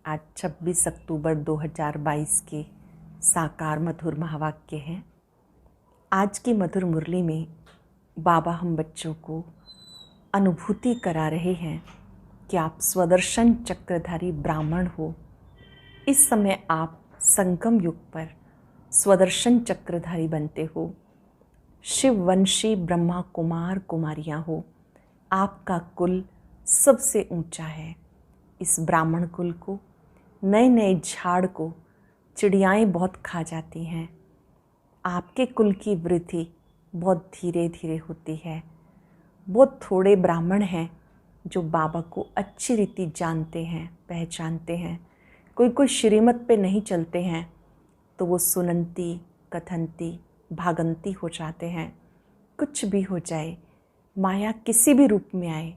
आज 26 अक्टूबर 2022 के साकार मधुर महावाक्य हैं। आज की मधुर मुरली में बाबा हम बच्चों को अनुभूति करा रहे हैं कि आप स्वदर्शन चक्रधारी ब्राह्मण हो। इस समय आप संगम युग पर स्वदर्शन चक्रधारी बनते हो। शिववंशी ब्रह्मा कुमार कुमारियाँ हो। आपका कुल सबसे ऊंचा है। इस ब्राह्मण कुल को, नए नए झाड़ को चिड़ियाएँ बहुत खा जाती हैं। आपके कुल की वृद्धि बहुत धीरे धीरे होती है। बहुत थोड़े ब्राह्मण हैं जो बाबा को अच्छी रीति जानते हैं, पहचानते हैं। कोई श्रीमत पे नहीं चलते हैं तो वो सुनंती, कथनती, भागंती हो जाते हैं। कुछ भी हो जाए, माया किसी भी रूप में आए,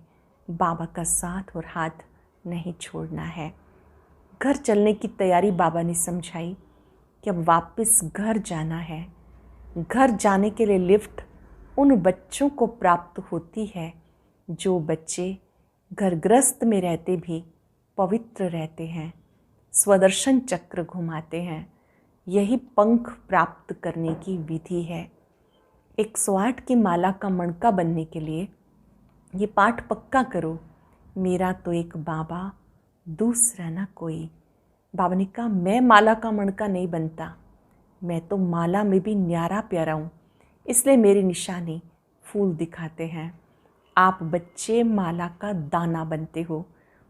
बाबा का साथ और हाथ नहीं छोड़ना है। घर चलने की तैयारी बाबा ने समझाई कि अब वापस घर जाना है। घर जाने के लिए लिफ्ट उन बच्चों को प्राप्त होती है जो बच्चे घरग्रस्त में रहते भी पवित्र रहते हैं, स्वदर्शन चक्र घुमाते हैं। यही पंख प्राप्त करने की विधि है। 108 की माला का मणका बनने के लिए ये पाठ पक्का करो, मेरा तो एक बाबा, दूसरा ना कोई। बाबा ने कहा मैं माला का मणका नहीं बनता, मैं तो माला में भी न्यारा प्यारा हूँ, इसलिए मेरी निशानी फूल दिखाते हैं। आप बच्चे माला का दाना बनते हो,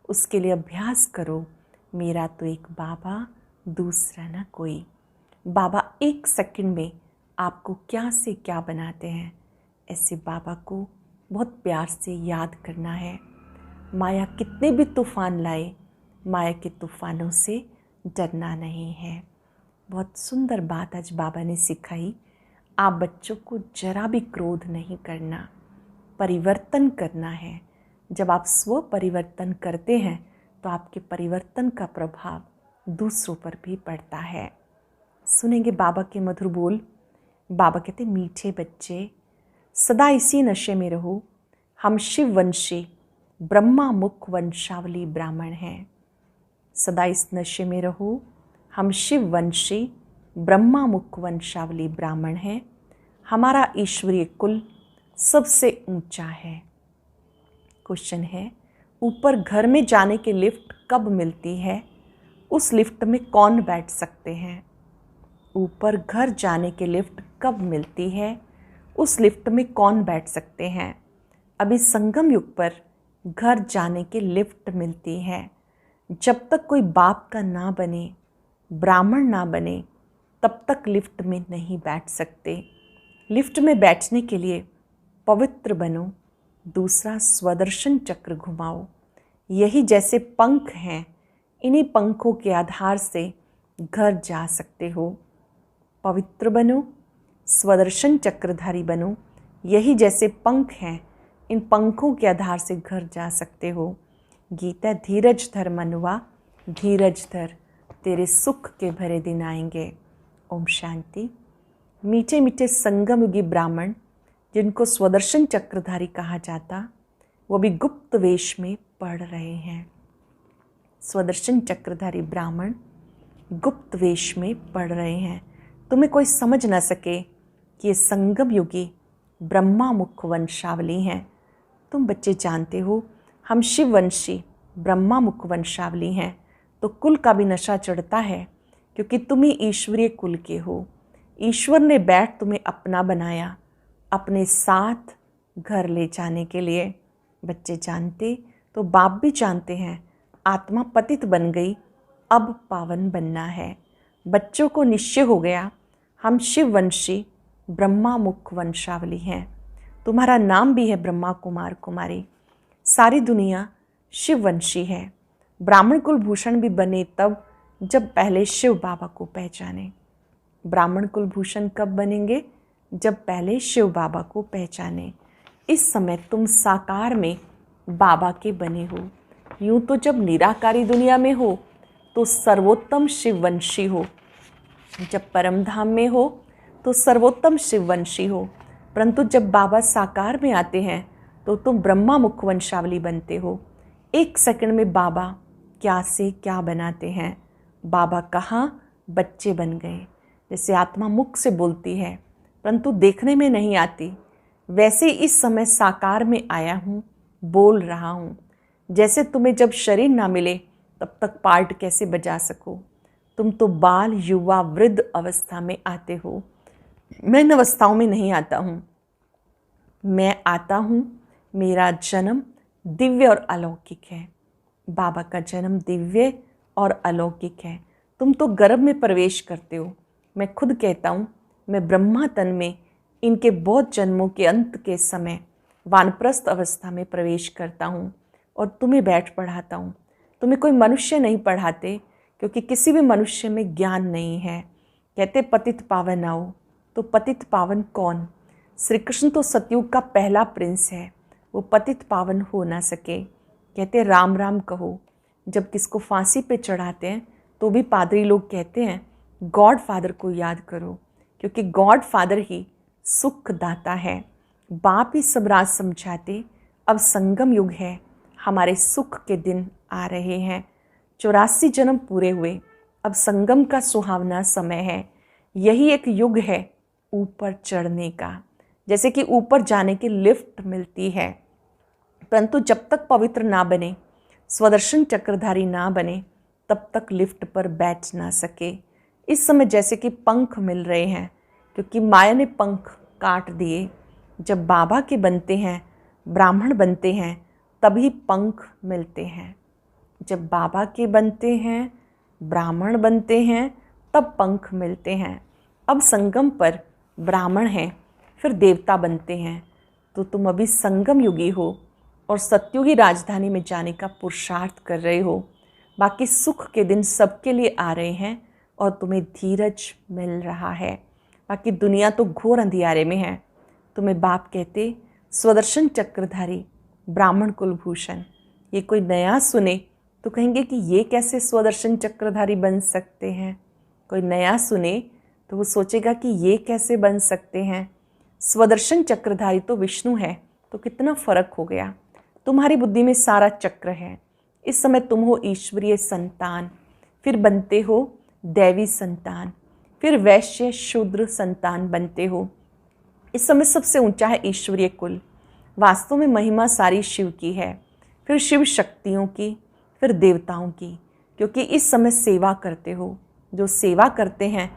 उसके लिए अभ्यास करो, मेरा तो एक बाबा, दूसरा ना कोई। बाबा 1 सेकंड में आपको क्या से क्या बनाते हैं। ऐसे बाबा को बहुत प्यार से याद करना है। माया कितने भी तूफान लाए, माया के तूफानों से डरना नहीं है। बहुत सुंदर बात आज बाबा ने सिखाई। आप बच्चों को जरा भी क्रोध नहीं करना, परिवर्तन करना है। जब आप स्व परिवर्तन करते हैं तो आपके परिवर्तन का प्रभाव दूसरों पर भी पड़ता है। सुनेंगे बाबा के मधुर बोल। बाबा कहते मीठे बच्चे सदा इसी नशे में रहो। हम शिववंशी ब्रह्मा मुख वंशावली ब्राह्मण हैं। सदा इस नशे में रहो। हम शिववंशी ब्रह्मा मुख वंशावली ब्राह्मण हैं। हमारा ईश्वरीय कुल सबसे ऊंचा है। क्वेश्चन है, ऊपर घर में जाने की लिफ्ट कब मिलती है? उस लिफ्ट में कौन बैठ सकते हैं? ऊपर घर जाने की लिफ्ट कब मिलती है? उस लिफ्ट में कौन बैठ सकते हैं? अभी संगम युग पर घर जाने की लिफ्ट मिलती है। जब तक कोई बाप का ना बने, ब्राह्मण ना बने, तब तक लिफ्ट में नहीं बैठ सकते। लिफ्ट में बैठने के लिए पवित्र बनो। दूसरा, स्वदर्शन चक्र घुमाओ। यही जैसे पंख हैं, इन्हीं पंखों के आधार से घर जा सकते हो। पवित्र बनो, स्वदर्शन चक्रधारी बनो। यही जैसे पंख हैं, इन पंखों के आधार से घर जा सकते हो। गीता, धीरज धर मनुआ, धीरज धर, तेरे सुख के भरे दिन आएंगे। ओम शांति। मीठे मीठे संगम युगी ब्राह्मण जिनको स्वदर्शन चक्रधारी कहा जाता, वो भी गुप्त वेश में पढ़ रहे हैं। स्वदर्शन चक्रधारी ब्राह्मण गुप्त वेश में पढ़ रहे हैं। तुम्हें कोई समझ ना सके कि ये संगम युगी ब्रह्मा मुख वंशावली हैं। तुम बच्चे जानते हो हम शिववंशी ब्रह्मा मुख वंशावली हैं, तो कुल का भी नशा चढ़ता है, क्योंकि तुम ही ईश्वरीय कुल के हो। ईश्वर ने बैठ तुम्हें अपना बनाया, अपने साथ घर ले जाने के लिए। बच्चे जानते तो बाप भी जानते हैं, आत्मा पतित बन गई, अब पावन बनना है। बच्चों को निश्चय हो गया हम शिववंशी ब्रह्मा मुख वंशावली हैं। तुम्हारा नाम भी है ब्रह्मा कुमार कुमारी। सारी दुनिया शिववंशी है। ब्राह्मण कुल भूषण भी बने तब जब पहले शिव बाबा को पहचाने। ब्राह्मण कुल भूषण कब बनेंगे? जब पहले शिव बाबा को पहचाने। इस समय तुम साकार में बाबा के बने हो। यूं तो जब निराकारी दुनिया में हो तो सर्वोत्तम शिववंशी हो, जब परमधाम में हो तो सर्वोत्तम शिववंशी हो, परंतु जब बाबा साकार में आते हैं तो तुम ब्रह्मा मुख वंशावली बनते हो। 1 सेकंड में बाबा क्या से क्या बनाते हैं। बाबा कहाँ बच्चे बन गए। जैसे आत्मा मुख से बोलती है परंतु देखने में नहीं आती, वैसे इस समय साकार में आया हूँ, बोल रहा हूँ। जैसे तुम्हें जब शरीर ना मिले तब तक पार्ट कैसे बजा सको। तुम तो बाल युवा वृद्ध अवस्था में आते हो, मैं इन अवस्थाओं में नहीं आता हूँ। मैं आता हूँ, मेरा जन्म दिव्य और अलौकिक है। बाबा का जन्म दिव्य और अलौकिक है। तुम तो गर्भ में प्रवेश करते हो। मैं खुद कहता हूँ, मैं ब्रह्मा तन में इनके बहुत जन्मों के अंत के समय वानप्रस्थ अवस्था में प्रवेश करता हूँ और तुम्हें बैठ पढ़ाता हूँ। तुम्हें कोई मनुष्य नहीं पढ़ाते, क्योंकि किसी भी मनुष्य में ज्ञान नहीं है। कहते पतित पावन आओ, तो पतित पावन कौन? श्री कृष्ण तो सतयुग का पहला प्रिंस है, वो पतित पावन हो ना सके। कहते राम राम कहो। जब किसको फांसी पे चढ़ाते हैं तो भी पादरी लोग कहते हैं गॉड फादर को याद करो, क्योंकि गॉड फादर ही सुख दाता है। बाप ही सब राज समझाते। अब संगम युग है, हमारे सुख के दिन आ रहे हैं। 84 जन्म पूरे हुए, अब संगम का सुहावना समय है। यही एक युग है ऊपर चढ़ने का। जैसे कि ऊपर जाने की लिफ्ट मिलती है, परंतु जब तक पवित्र ना बने, स्वदर्शन चक्रधारी ना बने, तब तक लिफ्ट पर बैठ ना सके। इस समय जैसे कि पंख मिल रहे हैं, क्योंकि माया ने पंख काट दिए। जब बाबा के बनते हैं, ब्राह्मण बनते हैं, तभी पंख मिलते हैं। जब बाबा के बनते हैं, ब्राह्मण बनते हैं, तब पंख मिलते हैं। अब संगम पर ब्राह्मण हैं, फिर देवता बनते हैं। तो तुम अभी संगम युगी हो और सत्युगी राजधानी में जाने का पुरुषार्थ कर रहे हो। बाकी सुख के दिन सबके लिए आ रहे हैं और तुम्हें धीरज मिल रहा है। बाकी दुनिया तो घोर अंधियारे में है। तुम्हें बाप कहते स्वदर्शन चक्रधारी ब्राह्मण कुलभूषण। ये कोई नया सुने तो कहेंगे कि ये कैसे स्वदर्शन चक्रधारी बन सकते हैं। कोई नया सुने तो वो सोचेगा कि ये कैसे बन सकते हैं। स्वदर्शन चक्रधारी तो विष्णु है, तो कितना फर्क हो गया। तुम्हारी बुद्धि में सारा चक्र है। इस समय तुम हो ईश्वरीय संतान, फिर बनते हो दैवी संतान, फिर वैश्य शूद्र संतान बनते हो। इस समय सबसे ऊंचा है ईश्वरीय कुल। वास्तव में महिमा सारी शिव की है, फिर शिव शक्तियों की, फिर देवताओं की, क्योंकि इस समय सेवा करते हो। जो सेवा करते हैं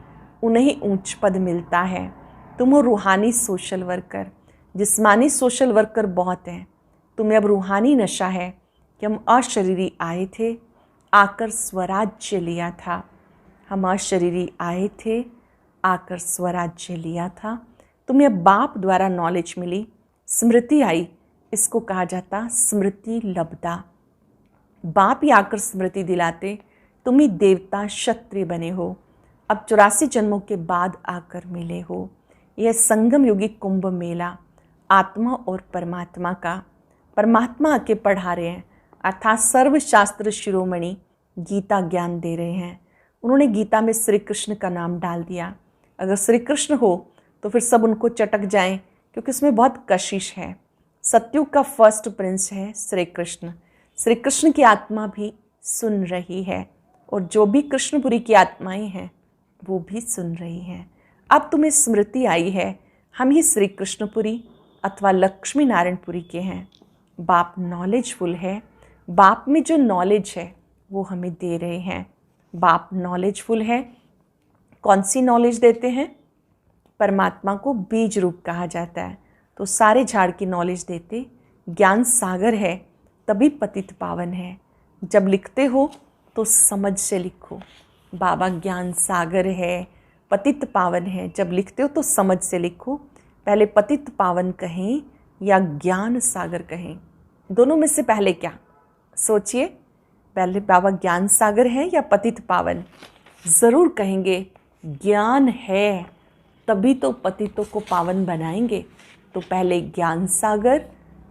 उन्हें ही ऊंच पद मिलता है। तुम हो रूहानी सोशल वर्कर। जिस्मानी सोशल वर्कर बहुत हैं, तुम्हें अब रूहानी नशा है कि हम अशरीरी आए थे, आकर स्वराज्य लिया था। हम अशरीरी आए थे, आकर स्वराज्य लिया था। तुम्हें अब बाप द्वारा नॉलेज मिली, स्मृति आई। इसको कहा जाता स्मृति लब्धा। बाप ही आकर स्मृति दिलाते। तुम ही देवता क्षत्रिय बने हो, अब 84 जन्मों के बाद आकर मिले हो। यह संगम युगी कुंभ मेला आत्मा और परमात्मा का। परमात्मा आके पढ़ा रहे हैं, अर्थात सर्वशास्त्र शिरोमणि गीता ज्ञान दे रहे हैं। उन्होंने गीता में श्री कृष्ण का नाम डाल दिया। अगर श्री कृष्ण हो तो फिर सब उनको चटक जाएं, क्योंकि उसमें बहुत कशिश है। सतयुग का फर्स्ट प्रिंस है श्री कृष्ण। श्री कृष्ण की आत्मा भी सुन रही है, और जो भी कृष्णपुरी की आत्माएं हैं वो भी सुन रही हैं। अब तुम्हें स्मृति आई है, हम ही श्री कृष्णपुरी अथवा लक्ष्मी नारायणपुरी के हैं। बाप नॉलेजफुल है। बाप में जो नॉलेज है वो हमें दे रहे हैं। बाप नॉलेजफुल है। कौन सी नॉलेज देते हैं? परमात्मा को बीज रूप कहा जाता है, तो सारे झाड़ की नॉलेज देते। ज्ञान सागर है, तभी पतित पावन है। जब लिखते हो तो समझ से लिखो। बाबा ज्ञान सागर है, पतित पावन है। जब लिखते हो तो समझ से लिखो। पहले पतित पावन कहें या ज्ञान सागर कहें, दोनों में से पहले क्या? सोचिए, पहले बाबा ज्ञान सागर है या पतित पावन? ज़रूर कहेंगे ज्ञान है, तभी तो पतितों को पावन बनाएंगे। तो पहले ज्ञान सागर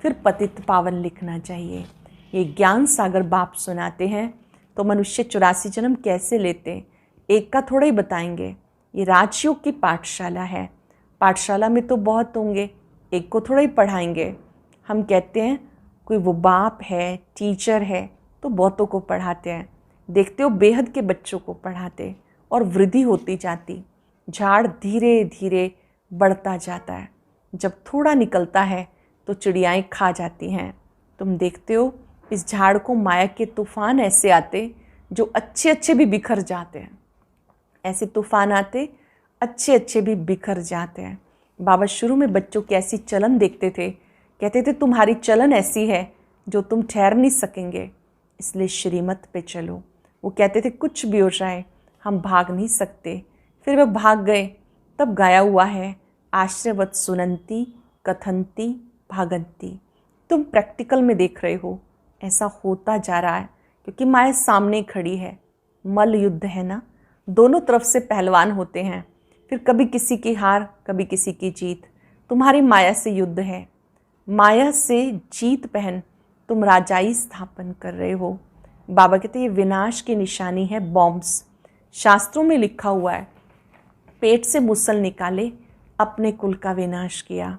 फिर पतित पावन लिखना चाहिए। ये ज्ञान सागर बाप सुनाते हैं तो मनुष्य 84 जन्म कैसे लेते, एक का थोड़ा ही बताएंगे। ये राजयोग की पाठशाला है। पाठशाला में तो बहुत होंगे, एक को थोड़ा ही पढ़ाएंगे। हम कहते हैं कोई वो बाप है, टीचर है, तो बहुतों को पढ़ाते हैं, देखते हो बेहद के बच्चों को पढ़ाते, और वृद्धि होती जाती, झाड़ धीरे धीरे बढ़ता जाता है। जब थोड़ा निकलता है तो चिड़ियाएँ खा जाती हैं। तुम देखते हो इस झाड़ को माया के तूफान ऐसे आते जो अच्छे अच्छे भी बिखर जाते हैं। ऐसे तूफान आते, अच्छे अच्छे भी बिखर जाते हैं। बाबा शुरू में बच्चों की ऐसी चलन देखते थे, कहते थे तुम्हारी चलन ऐसी है जो तुम ठहर नहीं सकेंगे, इसलिए श्रीमत पे चलो। वो कहते थे कुछ भी हो जाए हम भाग नहीं सकते, फिर वह भाग गए। तब गाया हुआ है, आश्रयवत सुनंती कथंती भागंती। तुम प्रैक्टिकल में देख रहे हो ऐसा होता जा रहा है, क्योंकि माया सामने खड़ी है। मल्ल युद्ध है ना, दोनों तरफ से पहलवान होते हैं, फिर कभी किसी की हार कभी किसी की जीत। तुम्हारी माया से युद्ध है, माया से जीत पहन तुम राजाई स्थापन कर रहे हो। बाबा कहते हैं ये विनाश की निशानी है बॉम्ब्स। शास्त्रों में लिखा हुआ है, पेट से मुसल निकाले अपने कुल का विनाश किया।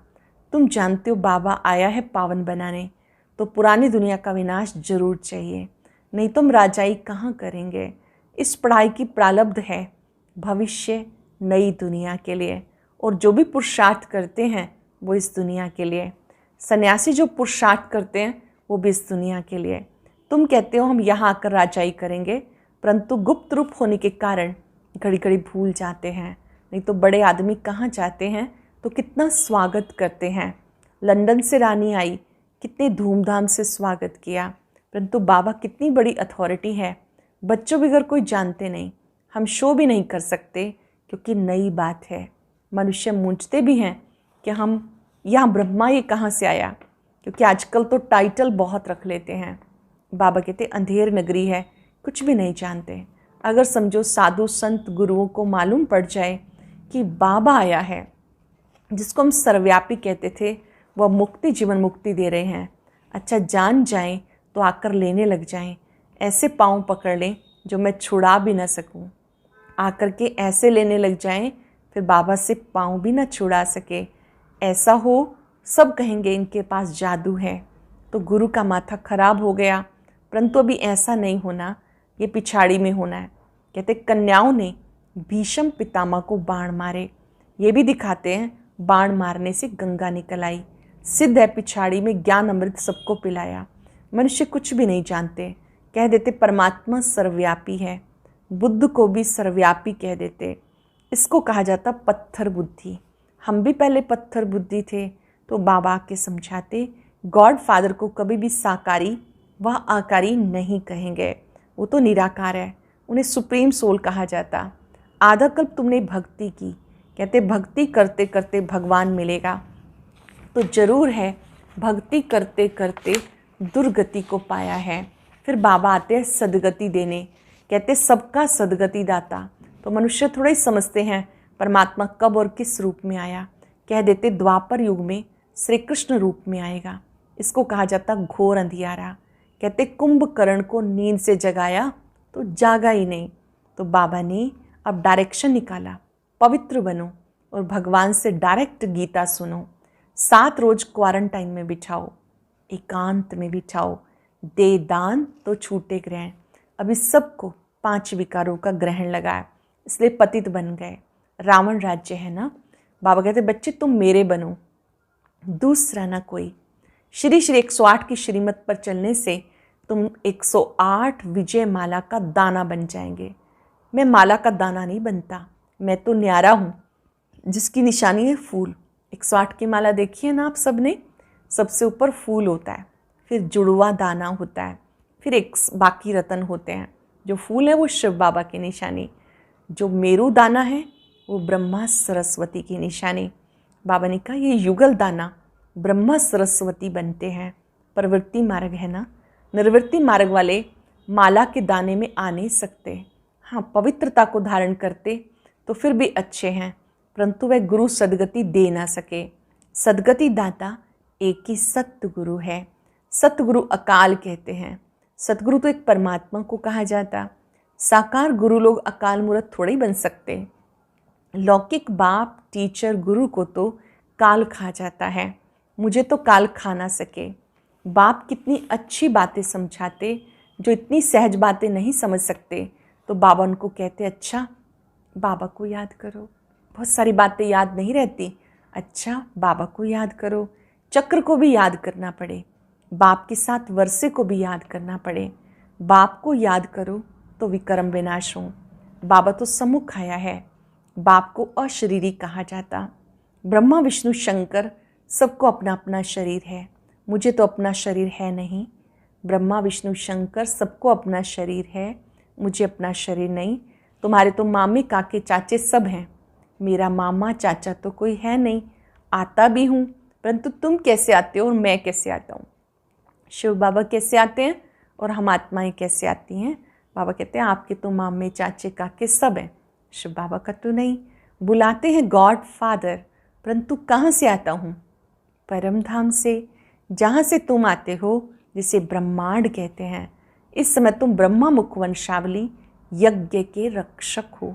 तुम जानते हो बाबा आया है पावन बनाने, तो पुरानी दुनिया का विनाश जरूर चाहिए, नहीं तुम राजाई कहाँ करेंगे। इस पढ़ाई की प्रारब्ध है भविष्य नई दुनिया के लिए, और जो भी पुरुषार्थ करते हैं वो इस दुनिया के लिए। सन्यासी जो पुरुषार्थ करते हैं वो भी इस दुनिया के लिए। तुम कहते हो हम यहाँ आकर राजाई करेंगे, परंतु गुप्त रूप होने के कारण घड़ी घड़ी भूल जाते हैं। नहीं तो बड़े आदमी कहाँ जाते हैं तो कितना स्वागत करते हैं। लंदन से रानी आई, कितने धूमधाम से स्वागत किया, परंतु बाबा कितनी बड़ी अथॉरिटी है, बच्चों बगैर कोई जानते नहीं। हम शो भी नहीं कर सकते क्योंकि नई बात है। मनुष्य मूंझते भी हैं कि हम यहाँ ब्रह्मा ये कहाँ से आया, क्योंकि आजकल तो टाइटल बहुत रख लेते हैं। बाबा कहते अंधेर नगरी है, कुछ भी नहीं जानते। अगर समझो साधु संत गुरुओं को मालूम पड़ जाए कि बाबा आया है, जिसको हम सर्वव्यापी कहते थे, वह मुक्ति जीवन मुक्ति दे रहे हैं, अच्छा जान जाएं तो आकर लेने लग जाएं, ऐसे पाँव पकड़ लें जो मैं छुड़ा भी ना सकूं, आकर के ऐसे लेने लग जाएं फिर बाबा से पाँव भी ना छुड़ा सके। ऐसा हो सब कहेंगे इनके पास जादू है। तो गुरु का माथा खराब हो गया, परंतु अभी ऐसा नहीं होना, ये पिछाड़ी में होना है। कहते कन्याओं ने भीष्म पितामह को बाण मारे, ये भी दिखाते हैं बाण मारने से गंगा निकल आई। सिद्ध है पिछाड़ी में ज्ञान अमृत सबको पिलाया। मनुष्य कुछ भी नहीं जानते, कह देते परमात्मा सर्वव्यापी है, बुद्ध को भी सर्वव्यापी कह देते। इसको कहा जाता पत्थर बुद्धि। हम भी पहले पत्थर बुद्धि थे, तो बाबा के समझाते गॉड फादर को कभी भी साकारी व आकारी नहीं कहेंगे, वो तो निराकार है, उन्हें सुप्रीम सोल कहा जाता। आधा कल्प तुमने भक्ति की, कहते भक्ति करते करते भगवान मिलेगा, तो जरूर है भक्ति करते करते दुर्गति को पाया है। फिर बाबा आते हैं सदगति देने, कहते सबका सदगति दाता। तो मनुष्य थोड़ा ही समझते हैं परमात्मा कब और किस रूप में आया, कह देते द्वापर युग में श्री कृष्ण रूप में आएगा। इसको कहा जाता घोर अंधियारा। कहते कुंभकर्ण को नींद से जगाया तो जागा ही नहीं, तो बाबा ने अब डायरेक्शन निकाला, पवित्र बनो और भगवान से डायरेक्ट गीता सुनो। 7 रोज क्वारंटाइन में बिठाओ, एकांत में बिठाओ, दे दान तो छूटे ग्रहण। अभी सबको 5 विकारों का ग्रहण लगा है, इसलिए पतित बन गए। रावण राज्य है ना। बाबा कहते बच्चे तुम मेरे बनो, दूसरा ना कोई। श्री श्री 108 की श्रीमत पर चलने से तुम 108 विजय माला का दाना बन जाएंगे। मैं माला का दाना नहीं बनता, मैं तो न्यारा हूँ जिसकी निशानी है फूल। 108 की माला देखी है ना आप सब ने, सबसे ऊपर फूल होता है, फिर जुड़वा दाना होता है, फिर एक बाकी रतन होते हैं। जो फूल है वो शिव बाबा की निशानी, जो मेरू दाना है वो ब्रह्मा सरस्वती की निशानी। बाबा ने कहा ये युगल दाना ब्रह्मा सरस्वती बनते हैं। प्रवृत्ति मार्ग है ना, निर्वृत्ति मार्ग वाले माला के दाने में आ नहीं सकते। हाँ, पवित्रता को धारण करते तो फिर भी अच्छे हैं, परंतु वह गुरु सदगति दे ना सके। सदगति दाता एक ही सतगुरु है। सतगुरु अकाल कहते हैं। सतगुरु तो एक परमात्मा को कहा जाता। साकार गुरु लोग अकाल मूर्त थोड़े ही बन सकते। लौकिक बाप टीचर गुरु को तो काल खा जाता है, मुझे तो काल खा ना सके। बाप कितनी अच्छी बातें समझाते, जो इतनी सहज बातें नहीं समझ सकते, तो बाबा उनको कहते, अच्छा बाबा को याद करो। बहुत सारी बातें याद नहीं रहती, अच्छा बाबा को याद करो। चक्र को भी याद करना पड़े, बाप के साथ वर्षे को भी याद करना पड़े। बाप को याद करो तो विक्रम विनाश हो। बाबा तो सम्मुख आया है, बाप को अशरीरी कहा जाता। ब्रह्मा विष्णु शंकर सबको अपना अपना शरीर है, मुझे तो अपना शरीर है नहीं। ब्रह्मा विष्णु शंकर सबको अपना शरीर है, मुझे अपना शरीर नहीं। तुम्हारे तो मामे काके चाचे सब हैं, मेरा मामा चाचा तो कोई है नहीं। आता भी हूँ, परंतु तुम कैसे आते हो और मैं कैसे आता हूँ? शिव बाबा कैसे आते हैं और हम आत्माएं कैसे आती हैं? बाबा कहते हैं आपके तो मामे चाचे काके सब हैं, शिव बाबा का तो नहीं। बुलाते हैं गॉड फादर, परंतु कहाँ से आता हूँ? परम धाम से, जहाँ से तुम आते हो, जिसे ब्रह्मांड कहते हैं। इस समय तुम ब्रह्मा मुखवंशावली यज्ञ के रक्षक हो।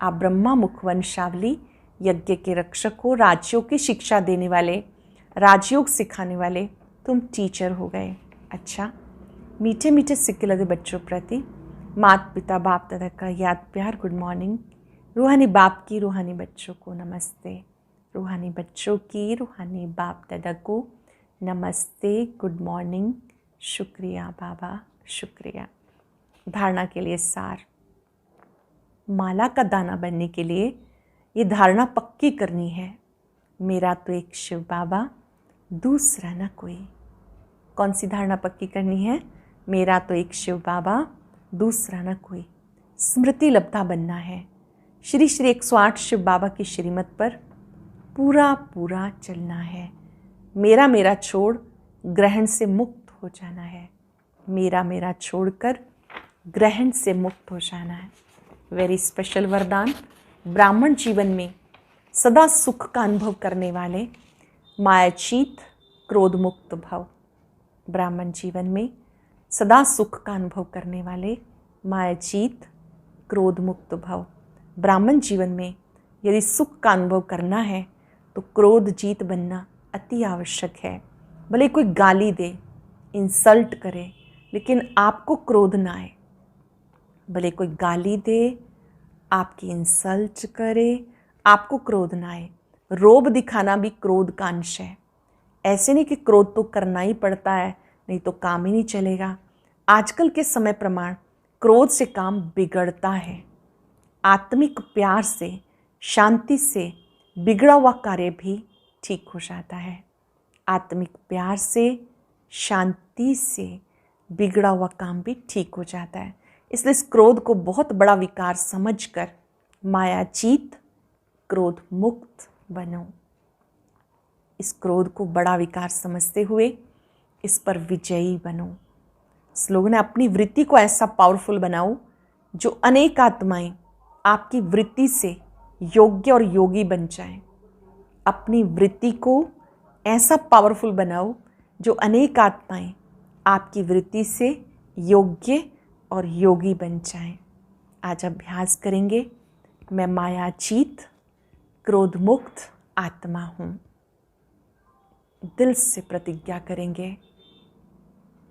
आप ब्रह्मा मुखवंशावली यज्ञ के रक्षक हो, राजयोग की शिक्षा देने वाले, राजयोग सिखाने वाले तुम टीचर हो गए। अच्छा, मीठे मीठे सिक्के लगे बच्चों प्रति माता पिता बाप दादा का याद प्यार गुड मॉर्निंग। रूहानी बाप की रूहानी बच्चों को नमस्ते, रूहानी बच्चों की रूहानी बाप दादा को नमस्ते, गुड मॉर्निंग। शुक्रिया बाबा, शुक्रिया। धारणा के लिए सार, माला का दाना बनने के लिए ये धारणा पक्की करनी है, मेरा तो एक शिव बाबा, दूसरा न कोई। कौन सी धारणा पक्की करनी है? मेरा तो एक शिव बाबा, दूसरा न कोई। स्मृति लब्धा बनना है, श्री श्री 108 शिव बाबा की श्रीमत पर पूरा पूरा चलना है। मेरा मेरा छोड़ ग्रहण से मुक्त हो जाना है, मेरा मेरा छोड़कर ग्रहण से मुक्त हो जाना है। वेरी स्पेशल वरदान। ब्राह्मण जीवन में सदा सुख का अनुभव करने वाले मायाचीत क्रोध मुक्त भव। ब्राह्मण जीवन में सदा सुख का अनुभव करने वाले मायाचीत क्रोध मुक्त भव। ब्राह्मण जीवन में यदि सुख का अनुभव करना है तो क्रोध जीत बनना अति आवश्यक है। भले कोई गाली दे, इंसल्ट करे, लेकिन आपको क्रोध ना आए। भले कोई गाली दे, आपकी इंसल्ट करे, आपको क्रोध ना आए। रोब दिखाना भी क्रोध का अंश है। ऐसे नहीं कि क्रोध तो करना ही पड़ता है, नहीं तो काम ही नहीं चलेगा। आजकल के समय प्रमाण क्रोध से काम बिगड़ता है। आत्मिक प्यार से, शांति से बिगड़ा हुआ कार्य भी ठीक हो जाता है। आत्मिक प्यार से, शांति से बिगड़ा हुआ काम भी ठीक हो जाता है। इसलिए इस क्रोध को बहुत बड़ा विकार समझकर मायाजीत क्रोध मुक्त बनो। इस क्रोध को बड़ा विकार समझते हुए इस पर विजयी बनो। स्लोगन है, अपनी वृत्ति को ऐसा पावरफुल बनाओ जो अनेक आत्माएं आपकी वृत्ति से योग्य और योगी बन जाएं। अपनी वृत्ति को ऐसा पावरफुल बनाओ जो अनेक आत्माएं आपकी वृत्ति से योग्य और योगी बन जाएं। आज अभ्यास करेंगे, मैं मायाजीत क्रोध मुक्त आत्मा हूँ। दिल से प्रतिज्ञा करेंगे,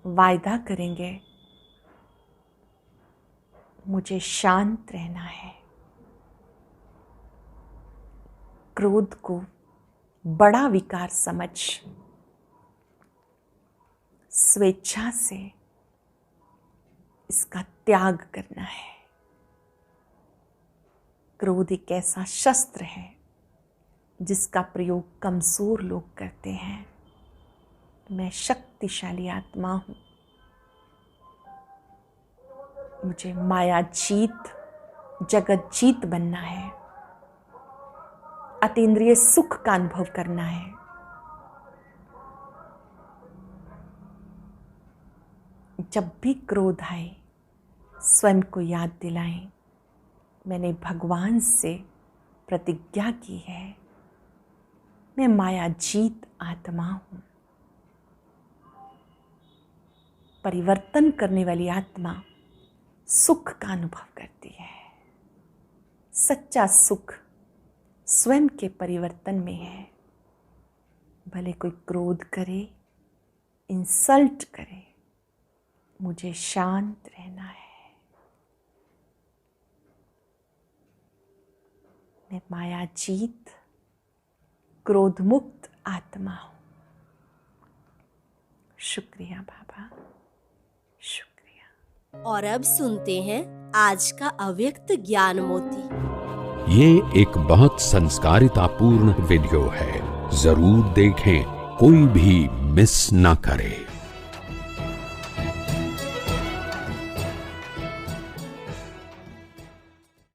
वायदा करेंगे, मुझे शांत रहना है। क्रोध को बड़ा विकार समझ स्वेच्छा से इसका त्याग करना है। क्रोध एक ऐसा शस्त्र है जिसका प्रयोग कमजोर लोग करते हैं। मैं शक्तिशाली आत्मा हूँ, मुझे मायाजीत जगत जीत बनना है। अतीन्द्रिय सुख का अनुभव करना है। जब भी क्रोध आए स्वयं को याद दिलाएं, मैंने भगवान से प्रतिज्ञा की है, मैं मायाजीत आत्मा हूँ। परिवर्तन करने वाली आत्मा सुख का अनुभव करती है। सच्चा सुख स्वयं के परिवर्तन में है। भले कोई क्रोध करे, इंसल्ट करे, मुझे शांत रहना है। मैं मायाजीत क्रोध मुक्त आत्मा हूँ। शुक्रिया बाबा, शुक्रिया। और अब सुनते हैं आज का अव्यक्त ज्ञान मोती। ये एक बहुत संस्कारितापूर्ण वीडियो है, जरूर देखें, कोई भी मिस ना करे।